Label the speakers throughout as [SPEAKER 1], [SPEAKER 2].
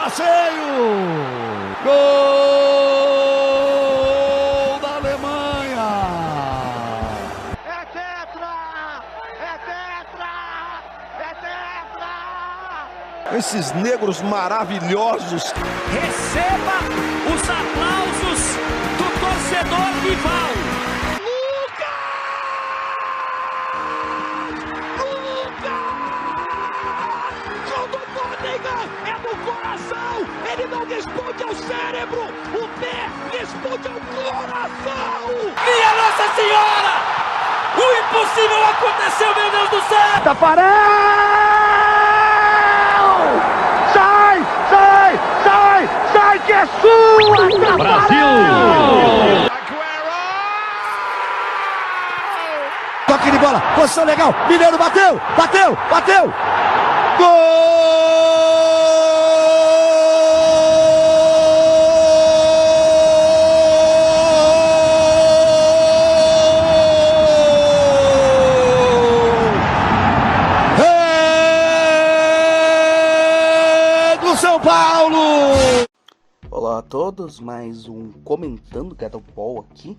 [SPEAKER 1] passeio! Gol da Alemanha!
[SPEAKER 2] É tetra! É tetra! É tetra!
[SPEAKER 1] Esses negros maravilhosos.
[SPEAKER 3] Receba os aplausos do torcedor rival.
[SPEAKER 2] É do coração, ele não responde ao cérebro, o pé responde ao coração!
[SPEAKER 3] Minha Nossa Senhora! O impossível aconteceu, meu Deus do céu!
[SPEAKER 2] Tafarel! Sai, sai, sai, sai que é sua, Tafarel!
[SPEAKER 1] Brasil! Toque de bola, posição legal, Mineiro bateu, bateu, bateu! Gol! Do São Paulo!
[SPEAKER 4] Olá a todos, mais um Comentando God of War aqui.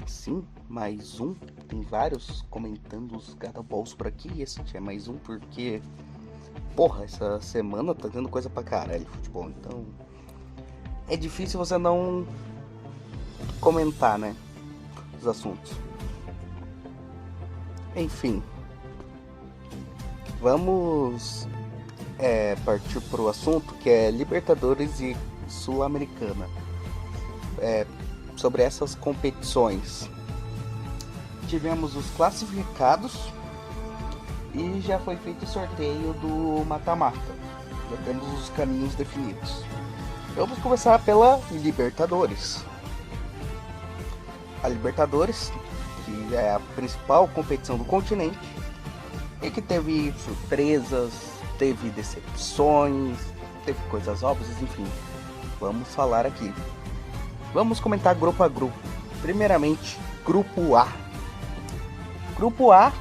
[SPEAKER 4] Sim, mais um. Tem vários comentando os God of Wars por aqui. E esse é mais um porque, porra, essa semana tá tendo coisa pra caralho de futebol. Então é difícil você não comentar, né, os assuntos. Enfim, vamos partir pro assunto que é Libertadores e Sul-Americana. Sobre essas competições, tivemos os classificados e já foi feito o sorteio do mata-mata. Já temos os caminhos definidos. Vamos começar pela Libertadores. A Libertadores, que é a principal competição do continente e que teve surpresas, teve decepções, teve coisas óbvias, enfim. Vamos falar aqui. Vamos comentar grupo a grupo. Primeiramente, Grupo A. Grupo A,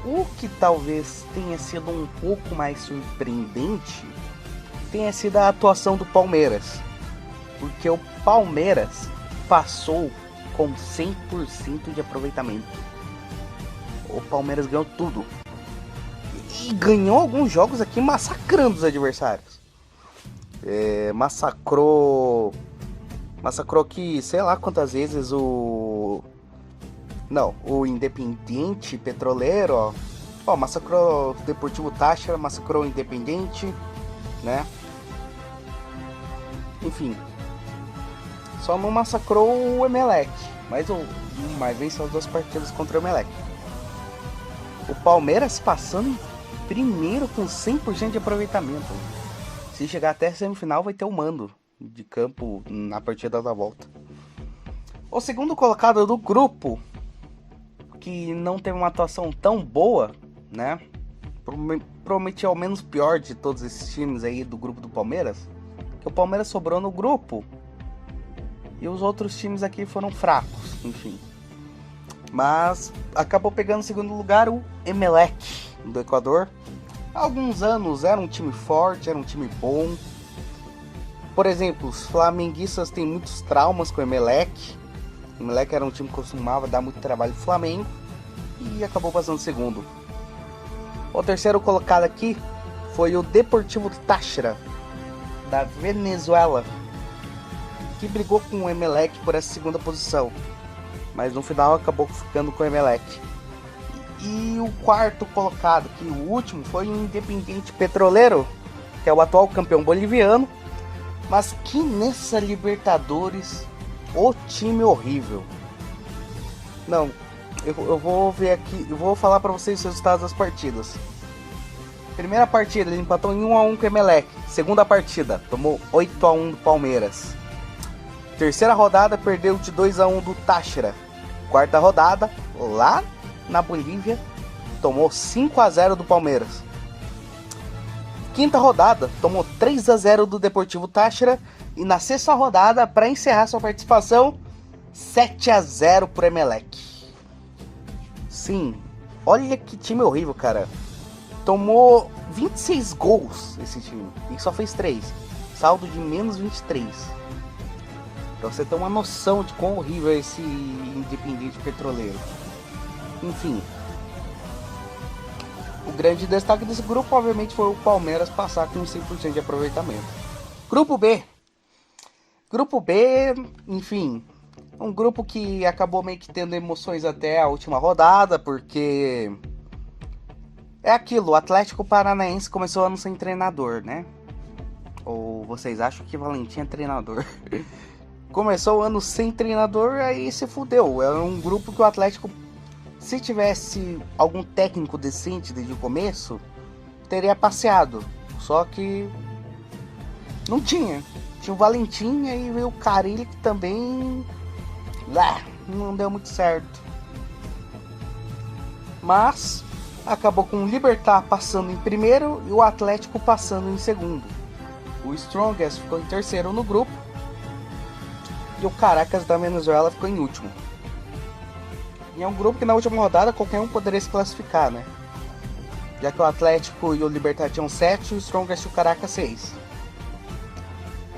[SPEAKER 4] o que talvez tenha sido um pouco mais surpreendente tenha sido a atuação do Palmeiras. Porque o Palmeiras passou com 100% de aproveitamento. O Palmeiras ganhou tudo. E ganhou alguns jogos aqui massacrando os adversários. Massacrou aqui, sei lá quantas vezes o Independiente Petroleiro, ó, massacrou o Deportivo Táchira, massacrou o Independiente, né? Enfim, só não massacrou o Emelec, mas venceu as duas partidas contra o Emelec. O Palmeiras passando em primeiro com 100% de aproveitamento. Se chegar até a semifinal vai ter o mando de campo na partida da volta. O segundo colocado do grupo, que não teve uma atuação tão boa, né? Provavelmente é o menos pior de todos esses times aí do grupo do Palmeiras, que o Palmeiras sobrou no grupo e os outros times aqui foram fracos, enfim. Mas acabou pegando em segundo lugar o Emelec do Equador. Há alguns anos era um time forte, era um time bom. Por exemplo, os flamenguistas têm muitos traumas com o Emelec. O Emelec era um time que costumava dar muito trabalho ao Flamengo e acabou passando segundo. O terceiro colocado aqui foi o Deportivo Táchira, da Venezuela, que brigou com o Emelec por essa segunda posição, mas no final acabou ficando com o Emelec. E o quarto colocado, que o último, foi o Independiente Petroleiro, que é o atual campeão boliviano, mas que nessa Libertadores, o time horrível. Não, eu vou ver aqui, eu vou falar para vocês os resultados das partidas. Primeira partida, ele empatou em 1-1 com o Emelec. Segunda partida, tomou 8-1 do Palmeiras. Terceira rodada, perdeu de 2-1 do Táchira. Quarta rodada, lá na Bolívia, tomou 5-0 do Palmeiras. Quinta rodada, tomou 3-0 do Deportivo Táchira. E na sexta rodada, para encerrar sua participação, 7-0 pro Emelec. Sim, olha que time horrível, cara. tomou 26 gols esse time e só fez 3. Saldo de menos 23. Pra você ter uma noção de quão horrível é esse Independiente Petroleiro. Enfim. O grande destaque desse grupo, obviamente, foi o Palmeiras passar com 100% de aproveitamento. Grupo B. Grupo B, enfim, um grupo que acabou meio que tendo emoções até a última rodada, porque é aquilo, o Atlético Paranaense começou o ano sem treinador, né? Ou vocês acham que Valentim é treinador? Começou o ano sem treinador, aí se fudeu. É um grupo que o Atlético, se tivesse algum técnico decente desde o começo, teria passeado. Só que não tinha. Tinha o Valentim e aí veio o Carille, que também não deu muito certo. Mas acabou com o Libertad passando em primeiro e o Atlético passando em segundo. O Strongest ficou em terceiro no grupo e o Caracas da Venezuela ficou em último. E é um grupo que na última rodada qualquer um poderia se classificar, né? Já que o Atlético e o Libertad tinham 7, o Strongest e o Caracas 6.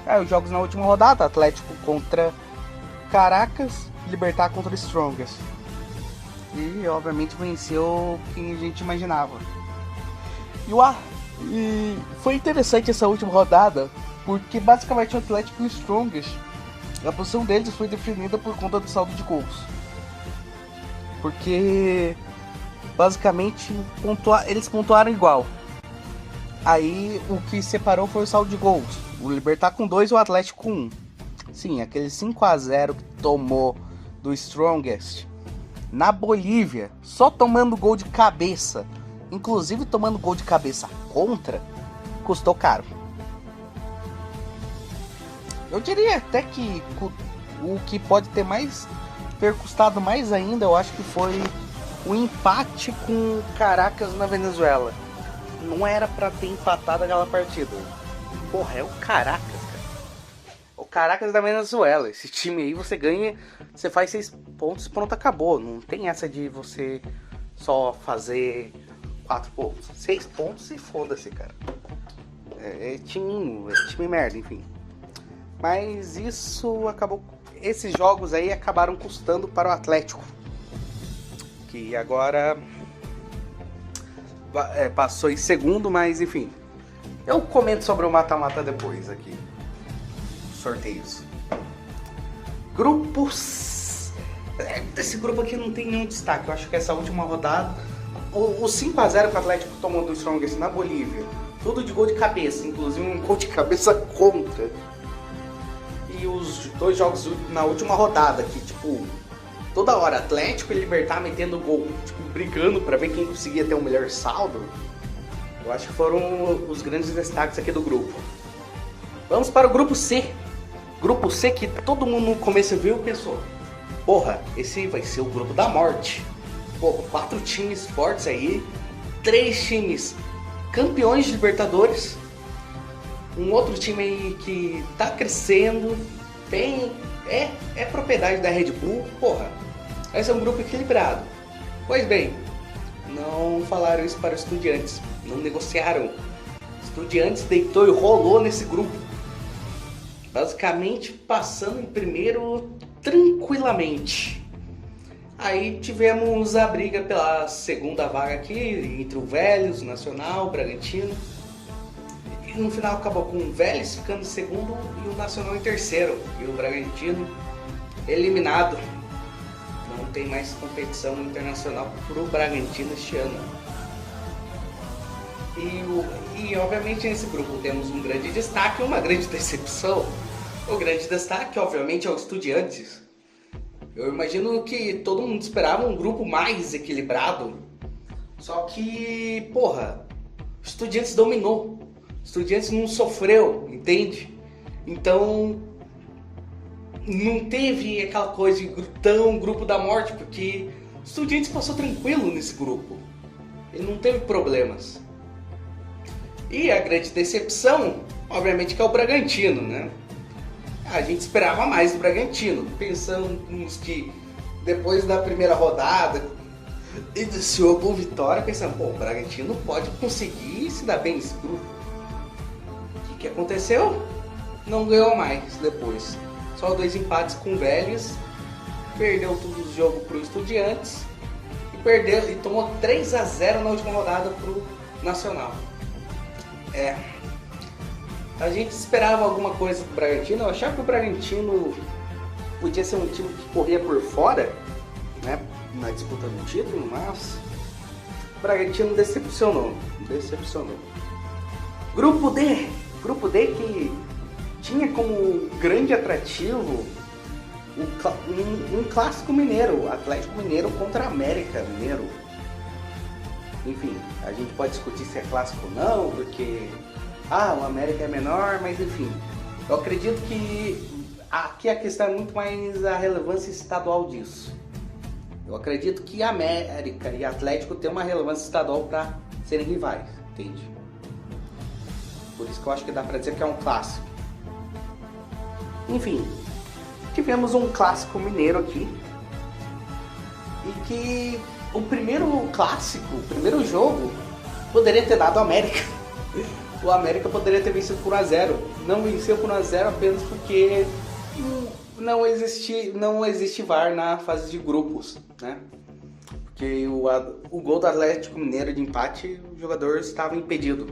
[SPEAKER 4] Aí os jogos na última rodada, Atlético contra Caracas, Libertad contra o Strongest. E obviamente venceu quem a gente imaginava. E foi interessante essa última rodada, porque basicamente o Atlético e o Strongest, a posição deles foi definida por conta do saldo de gols. Porque basicamente eles pontuaram igual. Aí o que separou foi o saldo de gols. O Libertad com 2 e o Atlético com 1. Sim, aquele 5-0 que tomou do Strongest na Bolívia, só tomando gol de cabeça, inclusive tomando gol de cabeça contra, custou caro. Eu diria até que o que pode ter custado mais ainda, eu acho que foi o empate com Caracas na Venezuela. Não era pra ter empatado aquela partida. Porra, é o Caracas, cara. O Caracas da Venezuela. Esse time aí você ganha, você faz 6 pontos e pronto, acabou. Não tem essa de você só fazer 4 pontos. 6 pontos e foda-se, cara. É time merda, enfim. Mas isso acabou. Esses jogos aí acabaram custando para o Atlético, que agora passou em segundo, mas enfim. Eu comento sobre o mata-mata depois aqui. Sorteios. Grupos. Esse grupo aqui não tem nenhum destaque. Eu acho que essa última rodada, o 5-0 que o Atlético tomou do Strongest na Bolívia, tudo de gol de cabeça, inclusive um gol de cabeça contra. E os 2 jogos na última rodada, que tipo, toda hora Atlético e Libertad metendo gol, tipo, brigando pra ver quem conseguia ter o melhor saldo. Eu acho que foram os grandes destaques aqui do grupo. Vamos para o grupo C. Grupo C que todo mundo no começo viu e pensou: porra, esse vai ser o grupo da morte. Porra, 4 times fortes aí, 3 times campeões de Libertadores, um outro time aí que tá crescendo, é propriedade da Red Bull. Porra, vai ser um grupo equilibrado. Pois bem, não falaram isso para os Estudiantes, não negociaram. Estudiantes deitou e rolou nesse grupo, basicamente passando em primeiro tranquilamente. Aí tivemos a briga pela segunda vaga aqui, entre o Vélez, o Nacional, o Bragantino. E no final acabou com o Vélez ficando em segundo e o Nacional em terceiro. E o Bragantino eliminado. Não tem mais competição internacional para o Bragantino este ano. E obviamente nesse grupo temos um grande destaque e uma grande decepção. O grande destaque obviamente é o Estudiantes. Eu imagino que todo mundo esperava um grupo mais equilibrado. Só que, porra, o Estudiantes dominou. O Estudiantes não sofreu, entende? Então, não teve aquela coisa de tão grupo da morte, porque o Estudiantes passou tranquilo nesse grupo. Ele não teve problemas. E a grande decepção, obviamente, que é o Bragantino, né? A gente esperava mais do Bragantino. Pensamos que depois da primeira rodada, iniciou com vitória, pensando, pô, o Bragantino pode conseguir se dar bem nesse grupo. O que aconteceu? Não ganhou mais depois. Só 2 empates com o Vélez, perdeu tudo o jogo pro Estudiantes e tomou 3-0 na última rodada pro Nacional. A gente esperava alguma coisa do Bragantino. Eu achava que o Bragantino podia ser um time que corria por fora, né, na disputa do título, mas o Bragantino decepcionou. Grupo D que tinha como grande atrativo um clássico mineiro, Atlético Mineiro contra América Mineiro. Enfim, a gente pode discutir se é clássico ou não, porque o América é menor, mas enfim, eu acredito que aqui a questão é muito mais a relevância estadual disso. Eu acredito que América e Atlético têm uma relevância estadual para serem rivais, entende? Por isso que eu acho que dá para dizer que é um clássico. Enfim, tivemos um clássico mineiro aqui. E que o primeiro jogo, poderia ter dado América. O América poderia ter vencido por 1-0. Não venceu por 1-0 apenas porque não existe VAR na fase de grupos, né? Porque o gol do Atlético Mineiro de empate, o jogador estava impedido.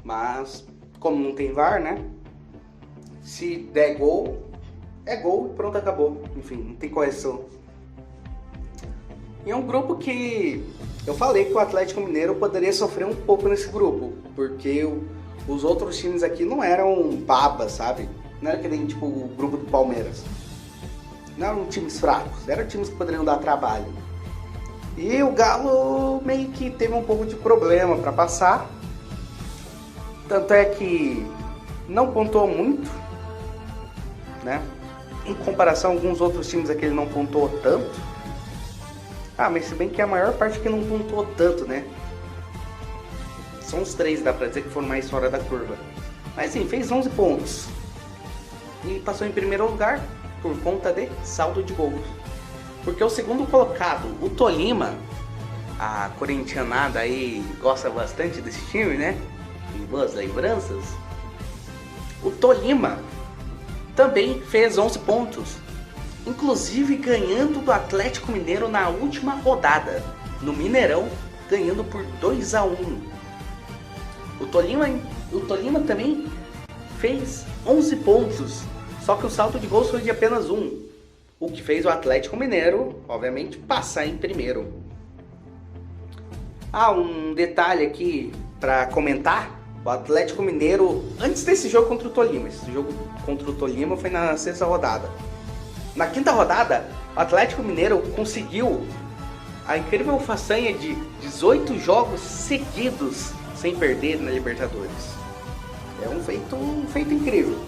[SPEAKER 4] Mas, como não tem VAR, né? Se der gol, é gol e pronto, acabou. Enfim, não tem correção. E é um grupo que eu falei que o Atlético Mineiro poderia sofrer um pouco nesse grupo, porque os outros times aqui não eram babas, sabe? Não era que nem tipo o grupo do Palmeiras. Não eram times fracos, eram times que poderiam dar trabalho. E o Galo meio que teve um pouco de problema para passar. Tanto é que não pontuou muito, né? Em comparação a alguns outros times aqui, ele não pontuou tanto. Mas se bem que a maior parte que não pontuou tanto, né? São os 3, dá pra dizer que foram mais fora da curva. Mas sim, fez 11 pontos. E passou em primeiro lugar por conta de saldo de gols. Porque o segundo colocado, o Tolima, a corintianada aí gosta bastante desse time, né? Tem boas lembranças. O Tolima também fez 11 pontos. Inclusive ganhando do Atlético Mineiro na última rodada, no Mineirão, ganhando por 2-1. O Tolima também fez 11 pontos, só que o saldo de gols foi de apenas 1, o que fez o Atlético Mineiro, obviamente, passar em primeiro. Um detalhe aqui para comentar: o Atlético Mineiro, antes desse jogo contra o Tolima, esse jogo contra o Tolima foi na 6ª rodada. Na 5ª rodada, o Atlético Mineiro conseguiu a incrível façanha de 18 jogos seguidos sem perder na Libertadores. É um feito incrível.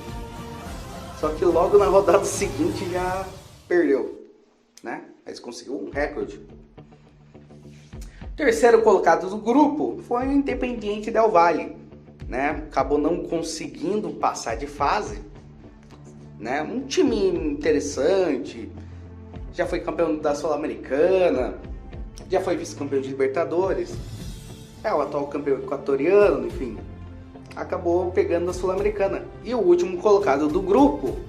[SPEAKER 4] Só que logo na rodada seguinte já perdeu, né? Mas conseguiu um recorde. Terceiro colocado do grupo foi o Independiente Del Valle, né? Acabou não conseguindo passar de fase, né? Um time interessante, já foi campeão da Sul-Americana, já foi vice-campeão de Libertadores, é o atual campeão equatoriano, enfim, acabou pegando a Sul-Americana. E o último colocado do grupo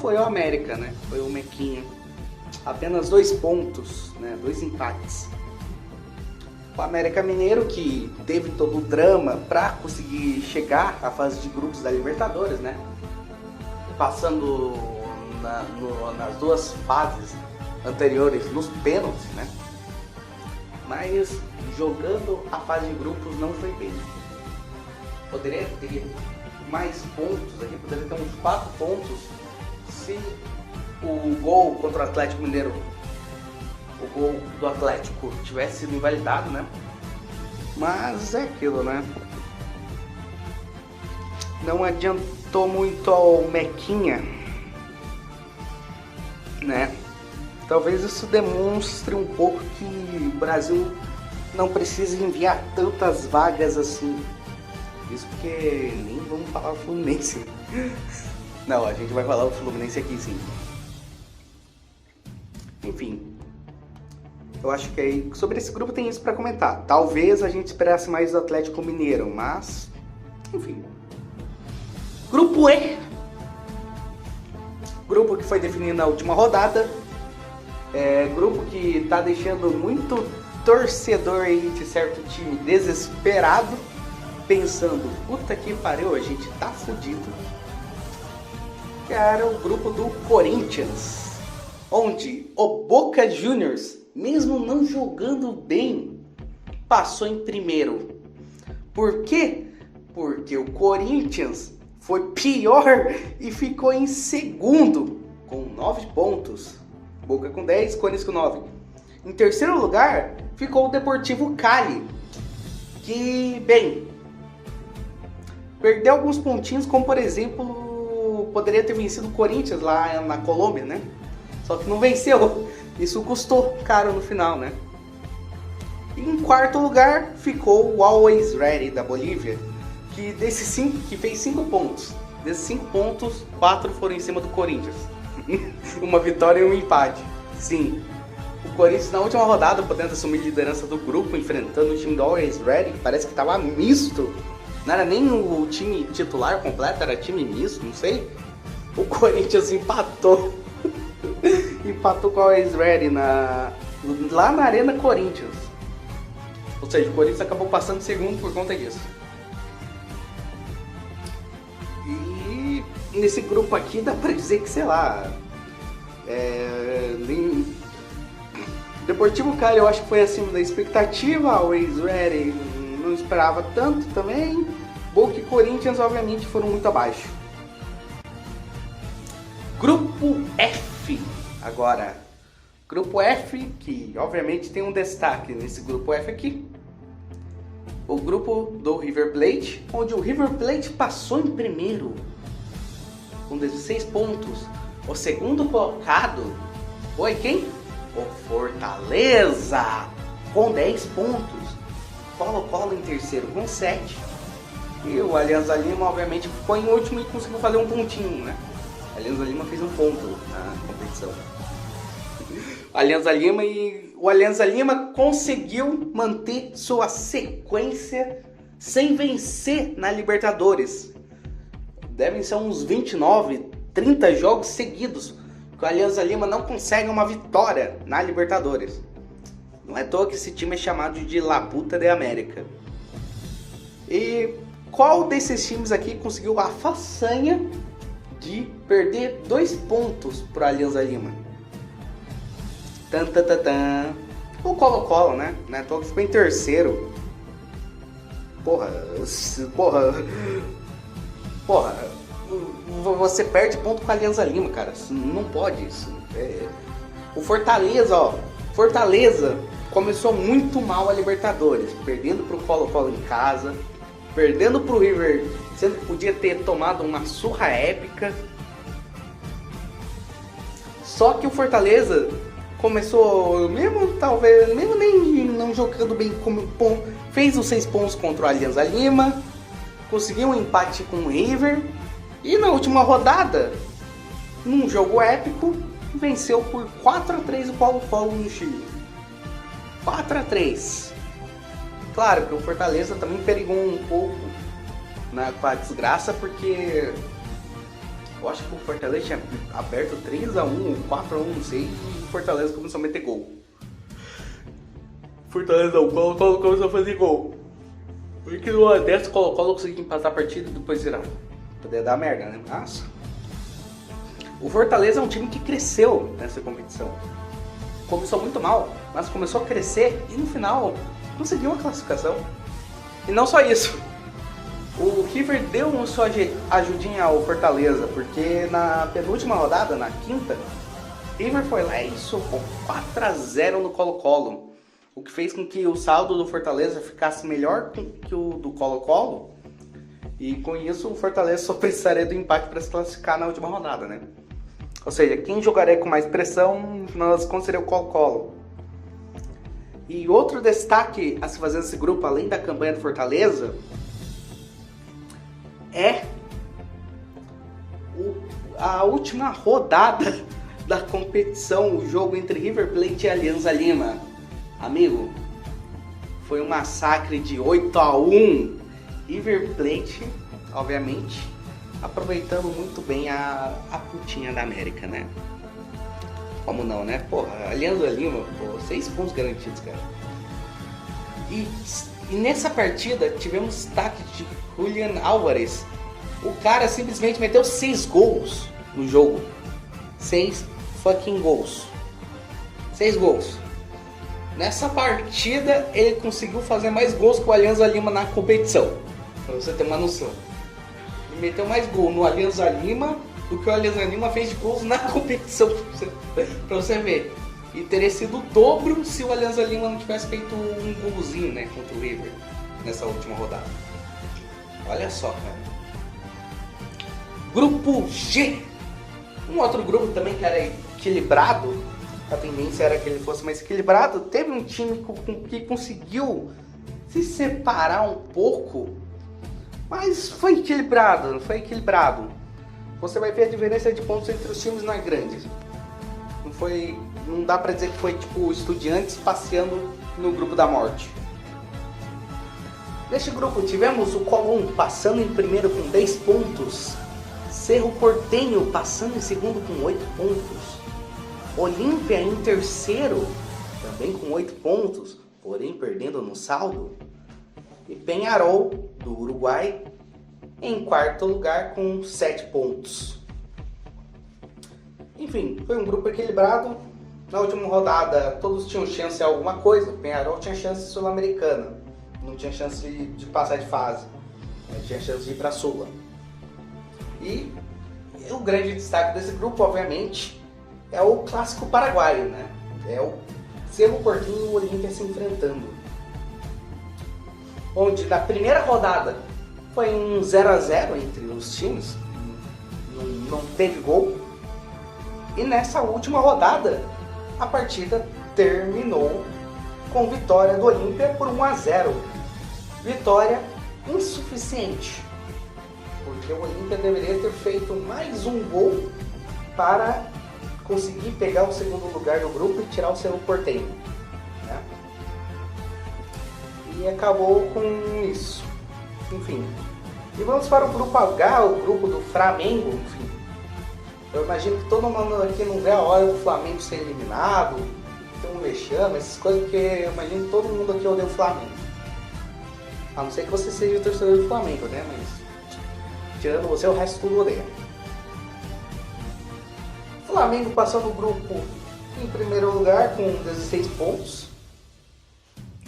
[SPEAKER 4] foi o América, né? Foi o Mequinha, apenas 2 pontos, né? 2 empates. O América Mineiro, que teve todo o drama para conseguir chegar à fase de grupos da Libertadores, né? Passando nas 2 fases anteriores nos pênaltis, né? Mas jogando a fase de grupos não foi bem. Poderia ter mais pontos aqui, poderia ter uns 4 pontos se o gol contra o Atlético Mineiro, o gol do Atlético, tivesse sido invalidado, né? Mas é aquilo, né? Não adiantou muito ao Mequinha, né? Talvez isso demonstre um pouco que o Brasil não precisa enviar tantas vagas assim. Isso porque nem vamos falar o Fluminense. Não, a gente vai falar o Fluminense aqui sim. Enfim. Eu acho que aí, sobre esse grupo tem isso para comentar. Talvez a gente esperasse mais do Atlético Mineiro, mas... enfim. Grupo E. Grupo que foi definido na última rodada. Grupo que tá deixando muito torcedor aí de certo time desesperado. Pensando, puta que pariu, a gente tá fudido. Que era o grupo do Corinthians. Onde o Boca Juniors, mesmo não jogando bem, passou em primeiro. Por quê? Porque o Corinthians foi pior e ficou em segundo, com 9 pontos. Boca com 10, Corinthians com 9. Em terceiro lugar, ficou o Deportivo Cali, que, bem, perdeu alguns pontinhos, como por exemplo, poderia ter vencido o Corinthians lá na Colômbia, né? Só que não venceu. Isso custou caro no final, né? E em quarto lugar ficou o Always Ready da Bolívia, que que fez 5 pontos. Desses 5 pontos, 4 foram em cima do Corinthians. Uma vitória e um empate. Sim. O Corinthians na última rodada, podendo assumir a liderança do grupo, enfrentando o time do Always Ready, que parece que estava misto. Não era nem o time titular completo, era time misto, não sei. O Corinthians empatou. Empatou com o Always Ready lá na Arena Corinthians. Ou seja, o Corinthians acabou passando segundo por conta disso. E nesse grupo aqui dá pra dizer que, sei lá, Deportivo Cali eu acho que foi acima da expectativa, Always Ready não esperava tanto também. Boca e Corinthians obviamente foram muito abaixo. Grupo F agora. Grupo F, que obviamente tem um destaque nesse grupo F aqui. O grupo do River Plate, onde o River Plate passou em primeiro com 16 pontos. O segundo colocado foi quem? O Fortaleza com 10 pontos. Colo-Colo em terceiro com 7. E o Alianza Lima obviamente ficou em último e conseguiu fazer um pontinho, né? A Alianza Lima fez um ponto na competição. O Alianza Lima conseguiu manter sua sequência sem vencer na Libertadores. Devem ser uns 29, 30 jogos seguidos que o Alianza Lima não consegue uma vitória na Libertadores. Não é à toa que esse time é chamado de La Puta de América. E qual desses times aqui conseguiu a façanha de perder 2 pontos para o Alianza Lima? O Colo-Colo, né? Não é à toa que ficou em terceiro. Porra, você perde ponto com a Alianza Lima, cara. Não pode isso. O Fortaleza, Fortaleza começou muito mal a Libertadores, perdendo pro Colo-Colo em casa, perdendo pro River, sendo que podia ter tomado uma surra épica. Só que o Fortaleza começou, mesmo nem não jogando bem, fez os 6 pontos contra o Alianza Lima, conseguiu um empate com o River e na última rodada, num jogo épico, venceu por 4-3 o Colo-Colo no Chile. 4-3. Claro que o Fortaleza também perigou um pouco com a desgraça, porque eu acho que o Fortaleza tinha aberto 3-1 ou 4-1, não sei, e o Fortaleza começou a meter gol. Fortaleza, o Colo-Colo começou a fazer gol. Porque no dessa o Colo-Colo conseguiu empatar a partida e depois virar. Poderia dar merda, né? Nossa. O Fortaleza é um time que cresceu nessa competição. Começou muito mal, mas começou a crescer e no final conseguiu uma classificação. E não só isso. O River deu uma sua ajudinha ao Fortaleza, porque na penúltima rodada, na quinta, River foi lá e socou 4-0 no Colo-Colo. O que fez com que o saldo do Fortaleza ficasse melhor que o do Colo-Colo. E com isso o Fortaleza só precisaria do empate para se classificar na última rodada, né? Ou seja, quem jogaria com mais pressão, no final das contas, seria o Colo-Colo. E outro destaque a se fazer nesse grupo, além da campanha do Fortaleza, é a última rodada da competição, o jogo entre River Plate e Alianza Lima. Amigo, foi um massacre de 8-1. River Plate, obviamente, aproveitando muito bem a putinha da América, né? Como não, né? Porra, Alianza Lima, 6 pontos garantidos, cara. E nessa partida tivemos destaque de Julián Álvares. O cara simplesmente meteu 6 gols no jogo. 6 fucking gols. 6 gols. Nessa partida ele conseguiu fazer mais gols que o Alianza Lima na competição. Pra você ter uma noção. Ele meteu mais gol no Alianza Lima do que o Alianza Lima fez de gols na competição. Pra você ver. E teria sido o dobro se o Alianza Lima não tivesse feito um golzinho, né, contra o River nessa última rodada. Olha só, cara. Grupo G. Um outro grupo também que era equilibrado. A tendência era que ele fosse mais equilibrado. Teve um time que conseguiu se separar um pouco, mas foi equilibrado, Você vai ver a diferença de pontos entre os times não é grande. Não dá pra dizer que foi tipo Estudiantes passeando no grupo da morte. Neste grupo tivemos o Colón passando em primeiro com 10 pontos. Cerro Porteño passando em segundo com 8 pontos. Olímpia em terceiro, também com 8 pontos, porém perdendo no saldo. E Peñarol, do Uruguai, em quarto lugar com 7 pontos. Enfim, foi um grupo equilibrado. Na última rodada todos tinham chance de alguma coisa. O Peñarol tinha chance sul-americana, não tinha chance de passar de fase, tinha chance de ir para a Sula. E o grande destaque desse grupo, obviamente, é o clássico paraguaio, né? É o Cerro Porteño e o Olímpia se enfrentando. Onde na primeira rodada foi um 0-0 entre os times, não teve gol. E nessa última rodada a partida terminou com vitória do Olímpia por 1-0. Vitória insuficiente, porque o Olímpia deveria ter feito mais um gol para conseguir pegar o segundo lugar do grupo e tirar o Cerro Porteño, né? E acabou com isso. Enfim. E vamos para o grupo H, o grupo do Flamengo. Enfim, eu imagino que todo mundo aqui não vê a hora do Flamengo ser eliminado, ter um vexame, essas coisas, porque eu imagino que todo mundo aqui odeia o Flamengo. A não ser que você seja torcedor do Flamengo, né? Mas tirando você, o resto tudo odeia. O Flamengo passou no grupo em primeiro lugar com 16 pontos,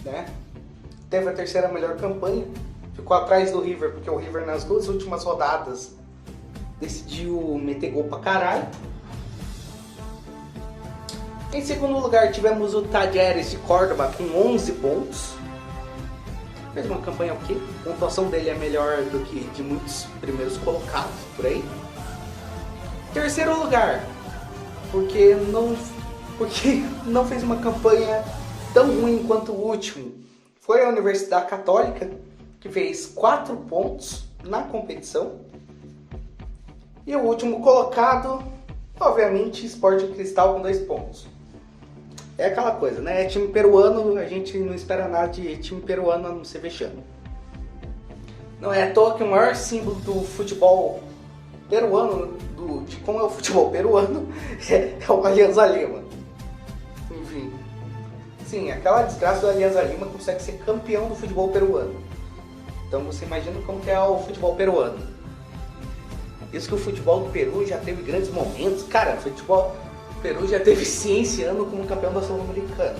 [SPEAKER 4] né? Teve a terceira melhor campanha, ficou atrás do River, porque o River nas duas últimas rodadas decidiu meter gol pra caralho. Em segundo lugar tivemos o Talleres de Córdoba com 11 pontos. Fez uma campanha ok, a pontuação dele é melhor do que de muitos primeiros colocados por aí. Terceiro lugar, porque não fez uma campanha tão ruim quanto o último, foi a Universidade Católica, que fez 4 pontos na competição. E o último colocado, obviamente, Sporting Cristal com 2 pontos. É aquela coisa, né? Time peruano, a gente não espera nada de time peruano a não ser vexame. Não é à toa que o maior símbolo do futebol peruano, de como é o futebol peruano, é o Alianza Lima. Enfim. Sim, aquela desgraça do Alianza Lima consegue ser campeão do futebol peruano. Então você imagina como que é o futebol peruano. Isso que o futebol do Peru já teve grandes momentos. Cara, o futebol do Peru já teve Cienciano como campeão da Sul-Americana.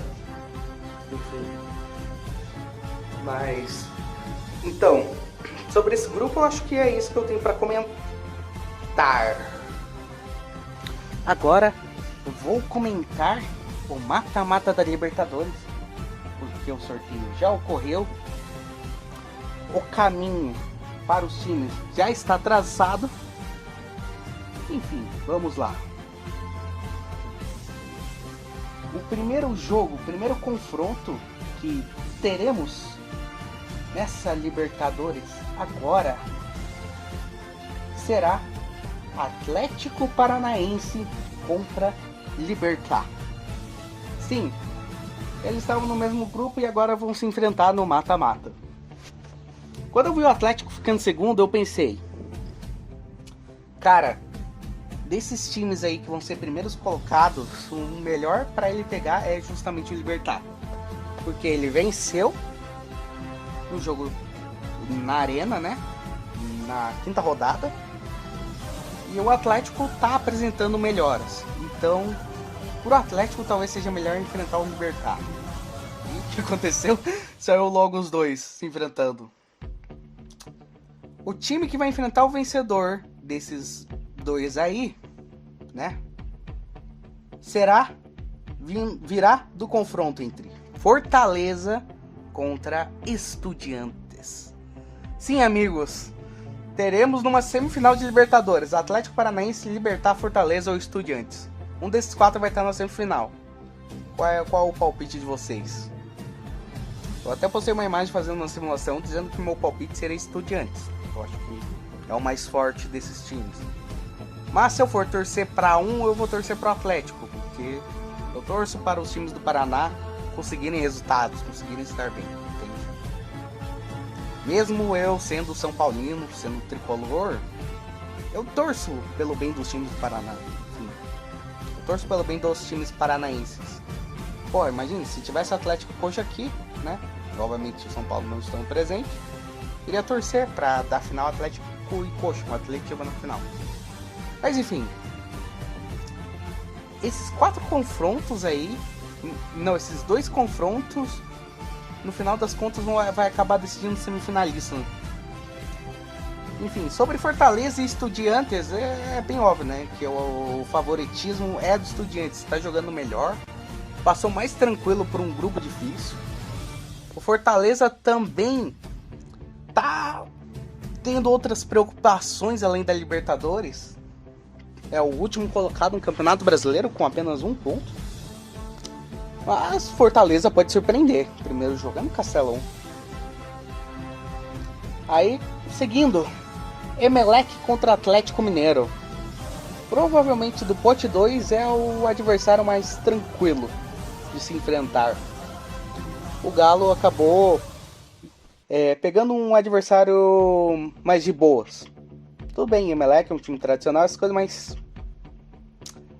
[SPEAKER 4] Enfim. Mas... então, sobre esse grupo eu acho que é isso que eu tenho para comentar. Agora eu vou comentar o mata-mata da Libertadores, porque o sorteio já ocorreu. O caminho para os times já está traçado. Enfim, vamos lá. O primeiro jogo, o primeiro confronto que teremos nessa Libertadores agora será Atlético Paranaense contra Libertad. Sim, Eles estavam no mesmo grupo e agora vão se enfrentar no mata-mata. Quando eu vi o Atlético ficando segundo, eu pensei, cara, desses times aí que vão ser primeiros colocados, o melhor para ele pegar é justamente o Libertad. Porque ele venceu no jogo na Arena, né? Na quinta rodada. E o Atlético tá apresentando melhoras. Então, pro Atlético talvez seja melhor enfrentar o Libertad. E o que aconteceu? Saiu logo os dois se enfrentando. O time que vai enfrentar o vencedor desses dois aí, né? Virá do confronto entre Fortaleza contra Estudiantes. Sim, amigos, teremos numa semifinal de Libertadores Atlético Paranaense, Libertad, Fortaleza ou Estudiantes. Um desses quatro vai estar na semifinal. Qual o palpite de vocês? Eu até postei uma imagem fazendo uma simulação dizendo que meu palpite seria Estudiantes. Eu acho que é o mais forte desses times. Mas se eu for torcer para um, eu vou torcer para o Atlético, porque eu torço para os times do Paraná conseguirem resultados, conseguirem estar bem, entende? Mesmo eu sendo São Paulino, sendo tricolor, eu torço pelo bem dos times do Paraná. Enfim, eu torço pelo bem dos times paranaenses. Pô, imagine, se tivesse Atlético Coxa aqui, né? Obviamente o São Paulo não estão presentes. Iria torcer para dar final Atlético e Coxa, com o Atlético na final. Mas enfim, esses quatro confrontos aí, não, esses dois confrontos, no final das contas vai acabar decidindo semifinalista. Né? Enfim, sobre Fortaleza e Estudiantes, é bem óbvio, né? Que o favoritismo é do Estudiantes, está jogando melhor, passou mais tranquilo por um grupo difícil. O Fortaleza também tá tendo outras preocupações além da Libertadores. É o último colocado no Campeonato Brasileiro com apenas 1 ponto. Mas Fortaleza pode surpreender. Primeiro jogo é no Castelão. Aí, seguindo, Emelec contra Atlético Mineiro. Provavelmente do pote 2 é o adversário mais tranquilo de se enfrentar. O Galo acabou pegando um adversário mais de boas. Tudo bem, Emelec é um time tradicional, essas coisas, mas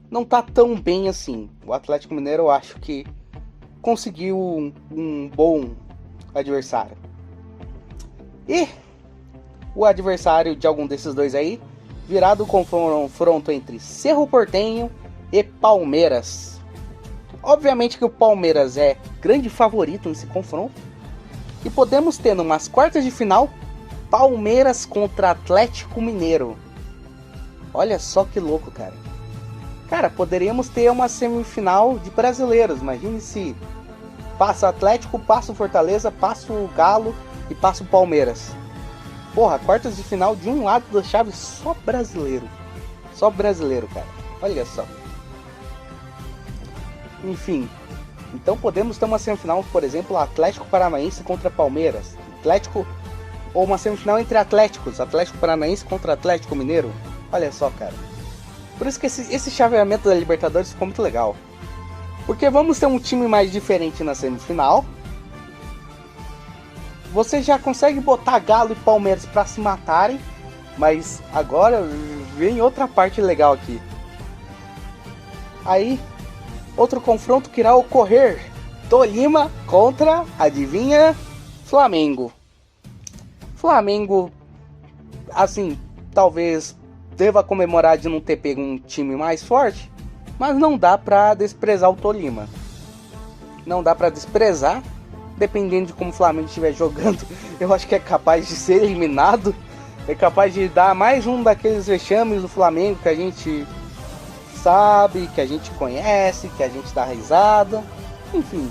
[SPEAKER 4] não tá tão bem assim. O Atlético Mineiro eu acho que conseguiu um bom adversário. E o adversário de algum desses dois aí virá do confronto entre Cerro Porteño e Palmeiras. Obviamente que o Palmeiras é grande favorito nesse confronto. E podemos ter numas quartas de final Palmeiras contra Atlético Mineiro. Olha só que louco, cara. Cara, poderíamos ter uma semifinal de brasileiros. Imagine se passa o Atlético, passa o Fortaleza, passa o Galo e passa o Palmeiras. Porra, quartas de final de um lado da chave só brasileiro. Só brasileiro, cara. Olha só. Enfim. Então podemos ter uma semifinal, por exemplo, Atlético Paranaense contra Palmeiras. Ou uma semifinal entre Atléticos, Atlético Paranaense contra Atlético Mineiro. Olha só, cara. Por isso que esse chaveamento da Libertadores ficou muito legal. Porque vamos ter um time mais diferente na semifinal. Você já consegue botar Galo e Palmeiras para se matarem. Mas agora vem outra parte legal aqui. Aí, outro confronto que irá ocorrer. Tolima contra, adivinha, Flamengo. Flamengo, assim, talvez deva comemorar de não ter pego um time mais forte, mas não dá pra desprezar o Tolima. Não dá pra desprezar, dependendo de como o Flamengo estiver jogando, eu acho que é capaz de ser eliminado, é capaz de dar mais um daqueles vexames do Flamengo que a gente sabe, que a gente conhece, que a gente dá risada. Enfim,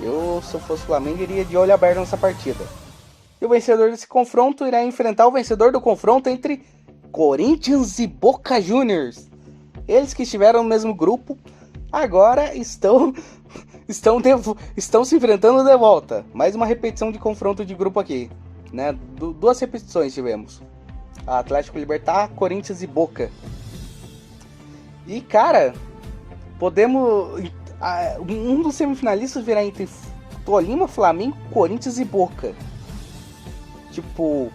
[SPEAKER 4] eu, se eu fosse Flamengo, iria de olho aberto nessa partida. E o vencedor desse confronto irá enfrentar o vencedor do confronto entre Corinthians e Boca Juniors. Eles que estiveram no mesmo grupo, agora estão se enfrentando de volta. Mais uma repetição de confronto de grupo aqui, né? Duas repetições tivemos. Atlético, Libertad, Corinthians e Boca. E cara, podemos... Um dos semifinalistas virá entre Tolima, Flamengo, Corinthians e Boca. Tipo,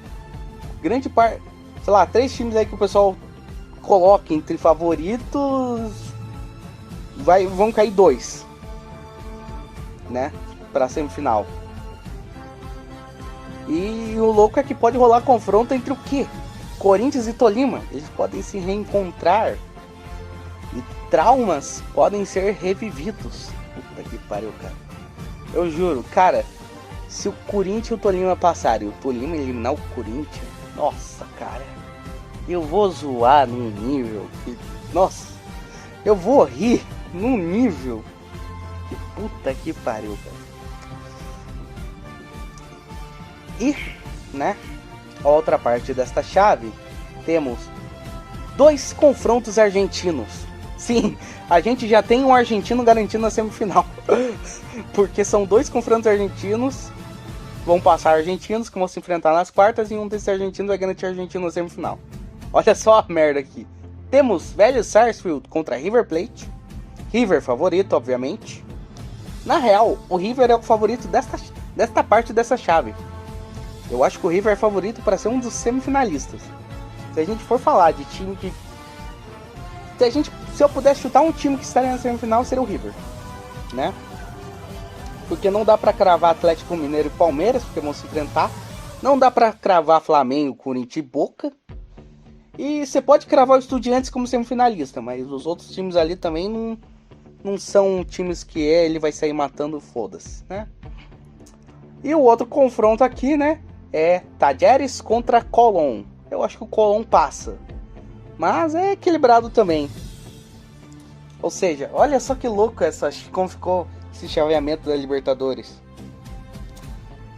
[SPEAKER 4] grande parte, sei lá, 3 times aí que o pessoal coloca entre favoritos, vão cair 2, né, pra semifinal. E o louco é que pode rolar confronto entre o quê? Corinthians e Tolima. Eles podem se reencontrar e traumas podem ser revividos. Puta que pariu, cara. Eu juro, cara, se o Corinthians e o Tolima passarem, o Tolima eliminar o Corinthians, nossa, cara, eu vou zoar num nível que, nossa, eu vou rir num nível que puta que pariu, cara. E, né, a outra parte desta chave, temos 2 confrontos argentinos. Sim, a gente já tem um argentino garantido na semifinal. Porque são 2 confrontos argentinos. Vão passar argentinos que vão se enfrentar nas quartas. E um desses argentinos vai garantir argentino na semifinal. Olha só a merda aqui. Temos Vélez Sarsfield contra River Plate. River favorito, obviamente. Na real, o River é o favorito desta parte dessa chave. Eu acho que o River é favorito para ser um dos semifinalistas. Se a gente for falar de time que... Se eu pudesse chutar um time que estaria na semifinal, seria o River, né? Porque não dá pra cravar Atlético Mineiro e Palmeiras, porque vão se enfrentar. Não dá pra cravar Flamengo, Corinthians e Boca. E você pode cravar o Estudiantes como semifinalista, mas os outros times ali também não são times que ele vai sair matando, foda-se, né? E o outro confronto aqui, né, é Talleres contra Colón. Eu acho que o Colón passa, mas é equilibrado também. Ou seja, olha só que louco como ficou esse chaveamento da Libertadores.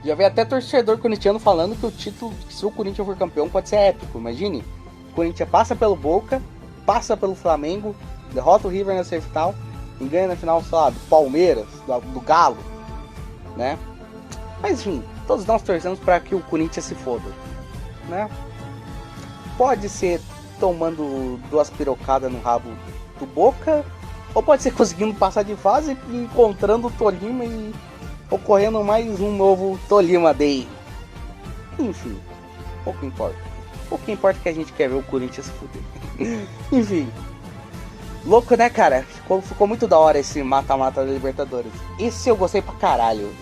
[SPEAKER 4] Já vi até torcedor corintiano falando que o título, se o Corinthians for campeão, pode ser épico. Imagine, o Corinthians passa pelo Boca, passa pelo Flamengo, derrota o River na semifinal e ganha na final, sei lá, do Palmeiras, do Galo, né? Mas enfim, todos nós torcemos para que o Corinthians se foda, né? Pode ser tomando 2 pirocadas no rabo do Boca, ou pode ser conseguindo passar de fase e encontrando o Tolima e ocorrendo mais um novo Tolima Day. Enfim, pouco importa. O que importa é que a gente quer ver o Corinthians se fuder. Enfim, louco, né, cara? Ficou muito da hora esse mata-mata da Libertadores. Esse eu gostei pra caralho.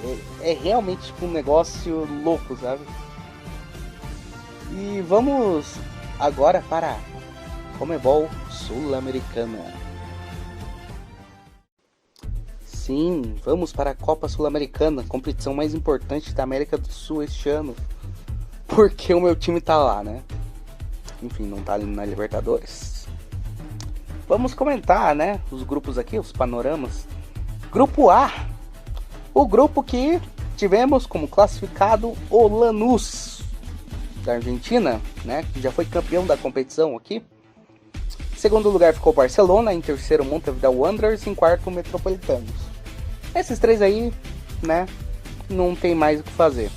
[SPEAKER 4] É realmente tipo um negócio louco, sabe? E vamos agora para a Conmebol Sul-Americana. Sim, vamos para a Copa Sul-Americana, competição mais importante da América do Sul este ano. Porque o meu time tá lá, né? Enfim, não tá ali na Libertadores. Vamos comentar, né, os grupos aqui, os panoramas. Grupo A, o grupo que tivemos como classificado o Lanús, da Argentina, né, que já foi campeão da competição aqui. Em segundo lugar ficou Barcelona, em terceiro Montevideo Wanderers, em quarto Metropolitanos. Esses 3 aí, né, não tem mais o que fazer.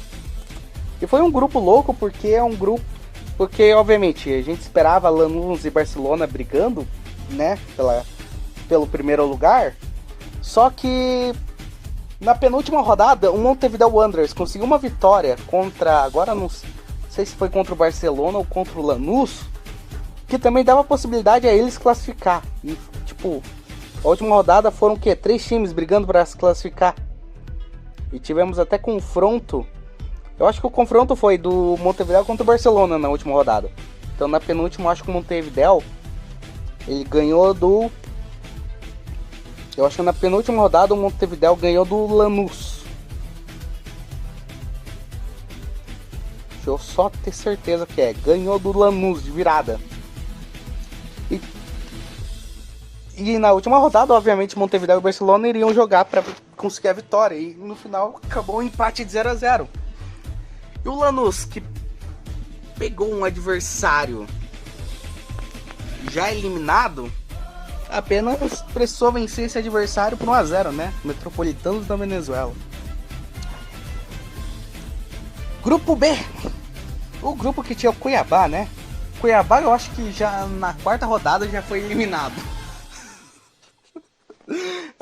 [SPEAKER 4] E foi um grupo louco porque é um grupo... Porque, obviamente, a gente esperava Lanús e Barcelona brigando, né, pelo primeiro lugar. Só que na penúltima rodada, o Montevideo Wanderers conseguiu uma vitória contra... Agora não sei se foi contra o Barcelona ou contra o Lanús, que também dava a possibilidade a eles classificar. E, tipo, a última rodada foram o quê? 3 times brigando para se classificar. E tivemos até confronto. Eu acho que o confronto foi do Montevideo contra o Barcelona na última rodada. Então na penúltima, acho que o Montevideo, ele ganhou do... Eu acho que na penúltima rodada o Montevideo ganhou do Lanús. Deixa eu só ter certeza que é. Ganhou do Lanús de virada. E na última rodada, obviamente, Montevideo e Barcelona iriam jogar para conseguir a vitória. E no final acabou um empate de 0-0. E o Lanús, que pegou um adversário já eliminado, apenas precisou vencer esse adversário por 1-0, né? Metropolitanos da Venezuela. Grupo B. O grupo que tinha o Cuiabá, né? Cuiabá, eu acho que já na quarta rodada já foi eliminado.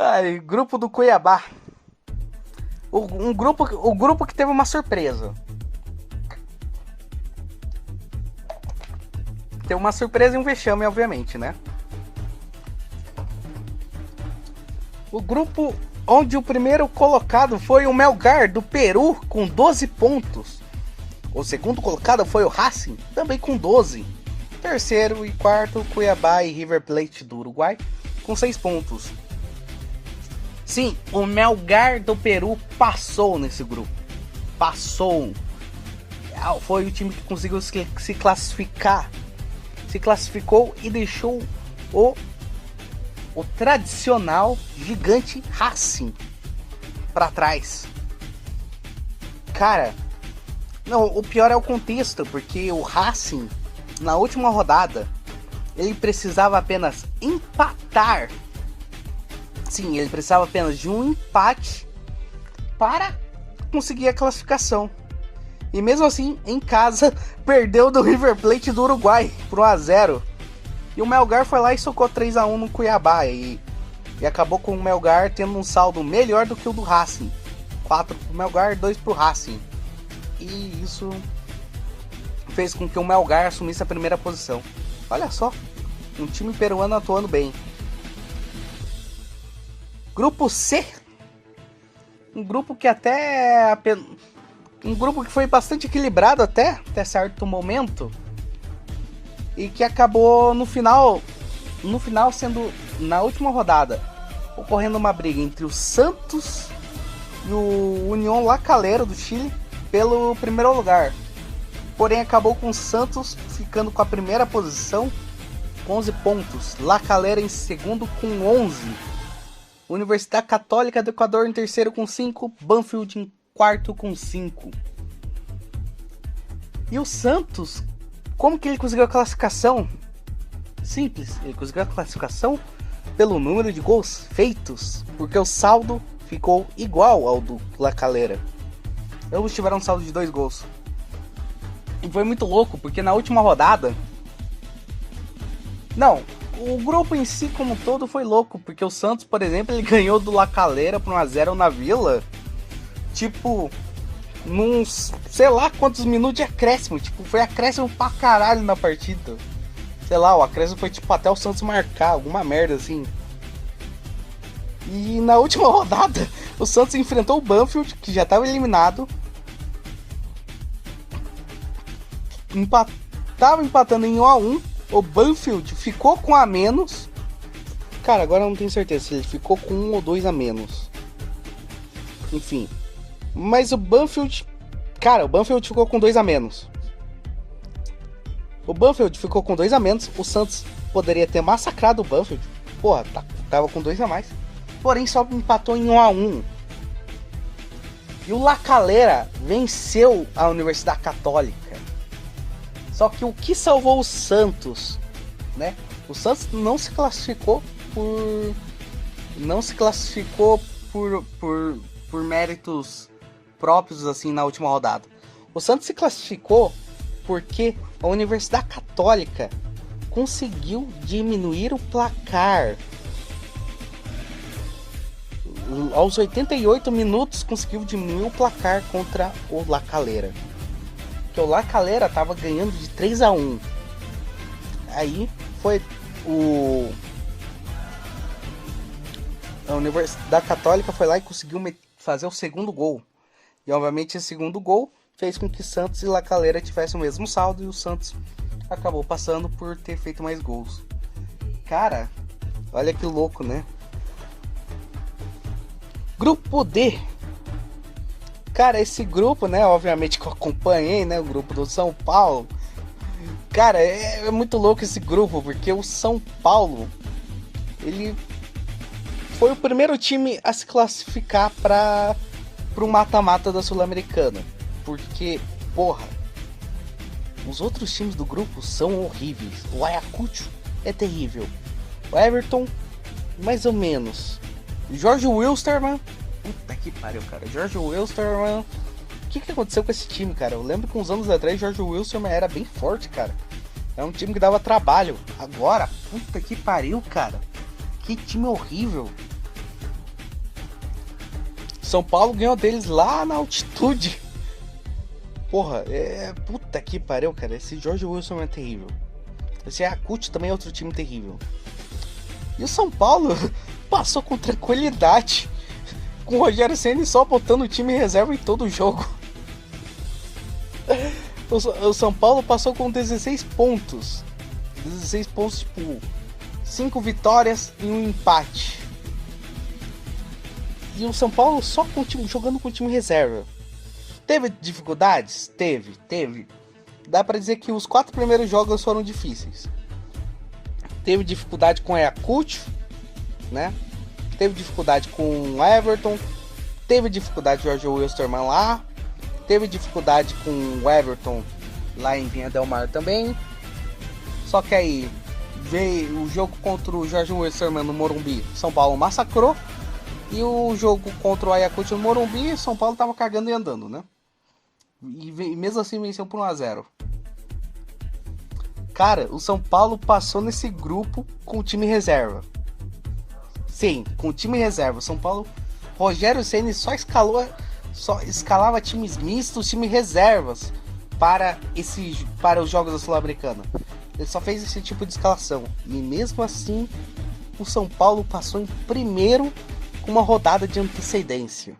[SPEAKER 4] Ai, grupo do Cuiabá. O grupo que teve uma surpresa. Teve uma surpresa e um vexame, obviamente, né? O grupo onde o primeiro colocado foi o Melgar do Peru com 12 pontos. O segundo colocado foi o Racing, também com 12. Terceiro e quarto, Cuiabá e River Plate do Uruguai com 6 pontos. Sim, o Melgar do Peru passou nesse grupo. Passou. Foi o time que conseguiu se classificar. Se classificou e deixou o tradicional gigante Racing para trás. Cara, não, o pior é o contexto, porque o Racing, na última rodada, ele precisava apenas empatar. Sim, ele precisava apenas de um empate para conseguir a classificação. E mesmo assim, em casa, perdeu do River Plate do Uruguai por 1-0. E o Melgar foi lá e socou 3-1 no Cuiabá. E acabou com o Melgar tendo um saldo melhor do que o do Racing. 4 pro Melgar, 2 pro Racing. E isso fez com que o Melgar assumisse a primeira posição. Olha só, um time peruano atuando bem. Grupo C. Um grupo que um grupo que foi bastante equilibrado até certo momento. E que acabou no final sendo, na última rodada, ocorrendo uma briga entre o Santos e o Unión La Calera do Chile pelo primeiro lugar. Porém acabou com o Santos ficando com a primeira posição com 11 pontos. La Calera em segundo com 11. Universidade Católica do Equador em terceiro com 5. Banfield em quarto com 5. E o Santos, como que ele conseguiu a classificação? Simples, ele conseguiu a classificação pelo número de gols feitos, porque o saldo ficou igual ao do La Calera. Ambos tiveram um saldo de 2 gols. E foi muito louco, porque na última rodada... Não, o grupo em si como um todo foi louco, porque o Santos, por exemplo, ele ganhou do La Calera por 1-0 na Vila. Tipo, num sei lá quantos minutos de acréscimo. Tipo, foi acréscimo pra caralho na partida. Sei lá, o acréscimo foi tipo até o Santos marcar, alguma merda assim. E na última rodada, o Santos enfrentou o Banfield, que já estava eliminado. Tava empatando em 1-1. O Banfield ficou com a menos. Cara, agora eu não tenho certeza se ele ficou com 1 ou 2 a menos. Enfim. Mas o Banfield... Cara, o Banfield ficou com 2 a menos. O Banfield ficou com 2 a menos. O Santos poderia ter massacrado o Banfield. Porra, tava com 2 a mais. Porém, só empatou em 1-1. E o La Calera venceu a Universidade Católica. Só que o que salvou o Santos, né? O Santos não se classificou por méritos próprios assim na última rodada. O Santos se classificou porque a Universidade Católica conseguiu diminuir o placar. Aos 88 minutos conseguiu diminuir o placar contra o La Calera. Que o La Calera estava ganhando de 3-1. Aí foi a Universidade Católica foi lá e conseguiu fazer o segundo gol. E obviamente esse segundo gol fez com que Santos e La Calera tivessem o mesmo saldo, e o Santos acabou passando por ter feito mais gols. Cara, olha que louco, né? Grupo D. Cara, esse grupo, né, obviamente que eu acompanhei, né, o grupo do São Paulo. Cara, é muito louco esse grupo, porque o São Paulo, ele foi o primeiro time a se classificar para o mata-mata da Sul-Americana. Porque, porra, os outros times do grupo são horríveis. O Ayacucho é terrível. O Everton, mais ou menos. Jorge Wilstermann, puta que pariu, cara. Jorge Wilstermann, o que aconteceu com esse time, cara? Eu lembro que uns anos atrás Jorge Wilstermann era bem forte, cara. É um time que dava trabalho. Agora, puta que pariu, cara. Que time horrível. São Paulo ganhou deles lá na altitude. Porra, puta que pariu, cara. Esse Jorge Wilson é terrível. Esse Yakut também é outro time terrível. E o São Paulo passou com tranquilidade, com o Rogério Ceni só botando o time reserva em todo o jogo. O São Paulo passou com 16 pontos. 16 pontos, tipo, 5 vitórias e um empate. E o São Paulo só com o time, jogando com o time reserva. Teve dificuldades? Teve. Dá pra dizer que os 4 primeiros jogos foram difíceis. Teve dificuldade com o Yakut, né? Teve dificuldade com o Everton. Teve dificuldade com o Jorge Wilstermann lá. Teve dificuldade com o Everton lá em Vinha Del Mar também. Só que aí veio o jogo contra o Jorge Wilstermann no Morumbi. São Paulo massacrou. E o jogo contra o Ayacucho no Morumbi, São Paulo tava cagando e andando, né? E mesmo assim venceu por 1-0. Cara, o São Paulo passou nesse grupo com o time reserva. Sim, com o time reserva. São Paulo, Rogério Ceni só escalava times mistos, times reservas para os jogos da Sul-Americana. Ele só fez esse tipo de escalação. E mesmo assim, o São Paulo passou em primeiro com uma rodada de antecedência.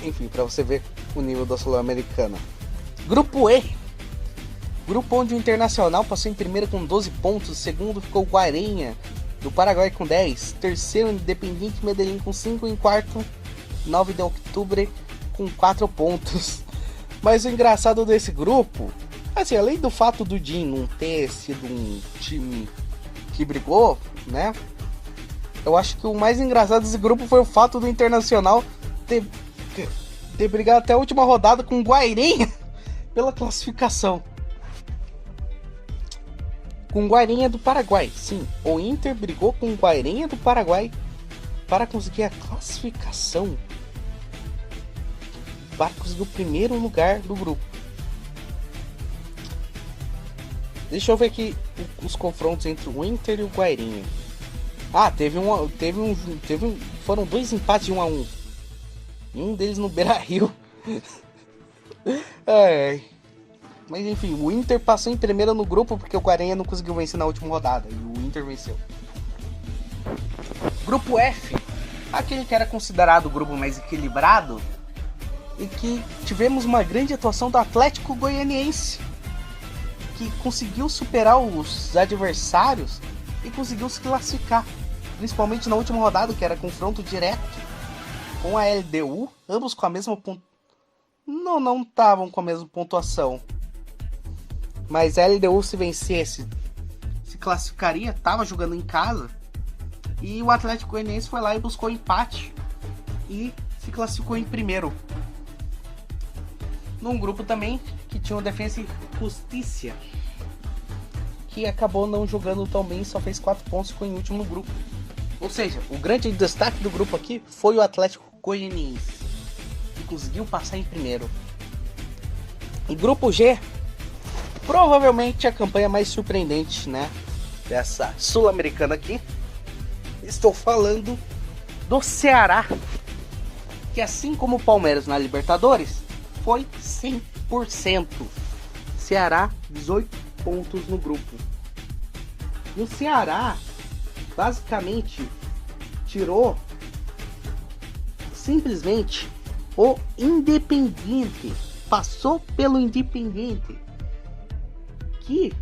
[SPEAKER 4] Enfim, para você ver o nível da Sul-Americana. Grupo E. Grupo onde o Internacional passou em primeiro com 12 pontos. Segundo ficou o Guarenha, do Paraguai, com 10. Terceiro, Independiente Medellín com 5. Em quarto, 9 de outubro com 4 pontos. Mas o engraçado desse grupo, assim, além do fato do DIN não ter sido um time que brigou, né? Eu acho que o mais engraçado desse grupo foi o fato do Internacional ter brigado até a última rodada com o Guairenha pela classificação. Com o Guairenha do Paraguai. Sim, o Inter brigou com o Guairenha do Paraguai para conseguir a classificação, para conseguir o primeiro lugar do grupo. Deixa eu ver aqui os confrontos entre o Inter e o Guairenha. Foram 2 empates de 1-1. E um deles no Beira-Rio. Mas enfim, o Inter passou em primeiro no grupo porque o Guairenha não conseguiu vencer na última rodada. E o Inter venceu. Grupo F. Aquele que era considerado o grupo mais equilibrado. E que tivemos uma grande atuação do Atlético Goianiense, que conseguiu superar os adversários e conseguiu se classificar, principalmente na última rodada, que era confronto direto com a LDU, ambos com a mesma não estavam com a mesma pontuação, mas a LDU, se vencesse, se classificaria, estava jogando em casa, e o Atlético Goianiense foi lá e buscou empate e se classificou em primeiro. Num grupo também que tinha o Defensa e Justiça, que acabou não jogando tão bem, só fez 4 pontos e ficou em último no grupo. Ou seja, o grande destaque do grupo aqui foi o Atlético Goianiense, que conseguiu passar em primeiro. E grupo G, provavelmente a campanha mais surpreendente, né, dessa Sul-Americana aqui. Estou falando do Ceará, que assim como o Palmeiras na Libertadores, foi 100%. Ceará, 18 pontos no grupo. E o Ceará basicamente tirou simplesmente o Independiente. Passou pelo Independiente, que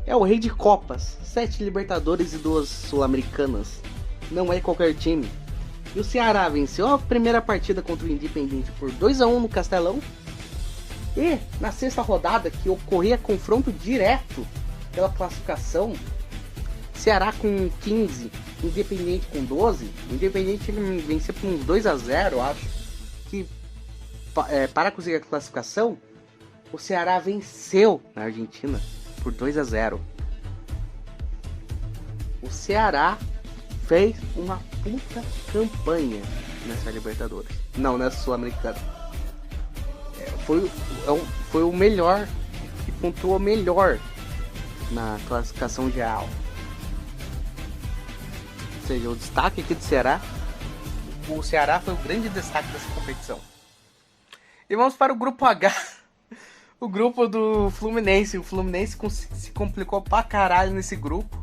[SPEAKER 4] é o rei de Copas, 7 Libertadores e 2 Sul-Americanas. Não é qualquer time. E o Ceará venceu a primeira partida contra o Independiente por 2-1 no Castelão. E na sexta rodada, que ocorria confronto direto pela classificação, Ceará com 15, Independiente com 12. Independiente venceu por uns 2-0, eu acho. Que para conseguir a classificação, o Ceará venceu na Argentina por 2-0. O Ceará fez uma puta campanha nessa Libertadores. Não, nessa Sul-Americana. Foi o melhor, que pontuou melhor na classificação geral. seja, o destaque aqui do Ceará. O Ceará foi o grande destaque dessa competição. E vamos para o grupo H. O grupo do Fluminense. O Fluminense se complicou pra caralho nesse grupo.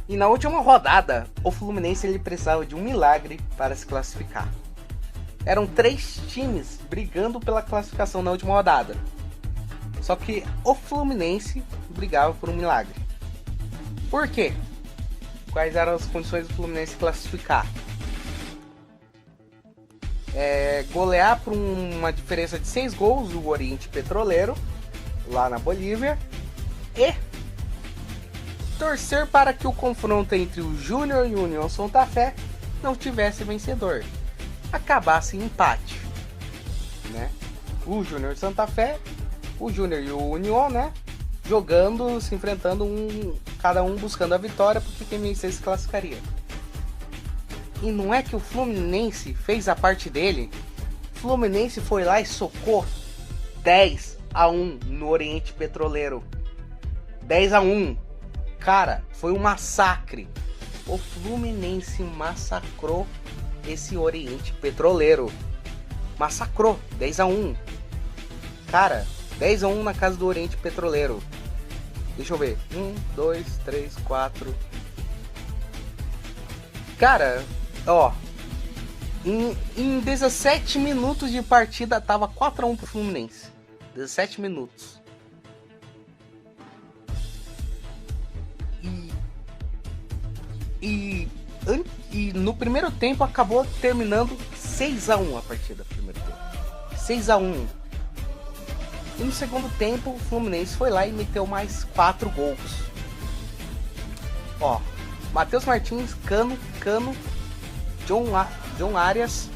[SPEAKER 4] E na última rodada, o Fluminense ele precisava de um milagre para se classificar. Eram 3 times brigando pela classificação na última rodada. Só que o Fluminense brigava por um milagre. Por quê? Quais eram as condições do Fluminense classificar? Golear por uma diferença de 6 gols o Oriente Petroleiro, lá na Bolívia, e torcer para que o confronto entre o Júnior e o União Santa Fé não tivesse vencedor, acabasse em empate, né? O Júnior Santa Fé, o Júnior e o União, né? Jogando, se enfrentando, cada um buscando a vitória, porque quem vencer se classificaria. E não é que o Fluminense fez a parte dele. O Fluminense foi lá e socou 10-1 no Oriente Petroleiro. 10-1. Cara, foi um massacre. O Fluminense massacrou esse Oriente Petroleiro. Massacrou. 10-1. Cara, 10-1 na casa do Oriente Petroleiro. Deixa eu ver. 1, 2, 3, 4. Cara, ó. Em 17 minutos de partida tava 4-1 pro Fluminense. 17 minutos. E no primeiro tempo acabou terminando 6-1 a partida. Primeiro tempo. 6-1. E no segundo tempo o Fluminense foi lá e meteu mais 4 gols. Ó, Matheus Martins, Cano, John Arias,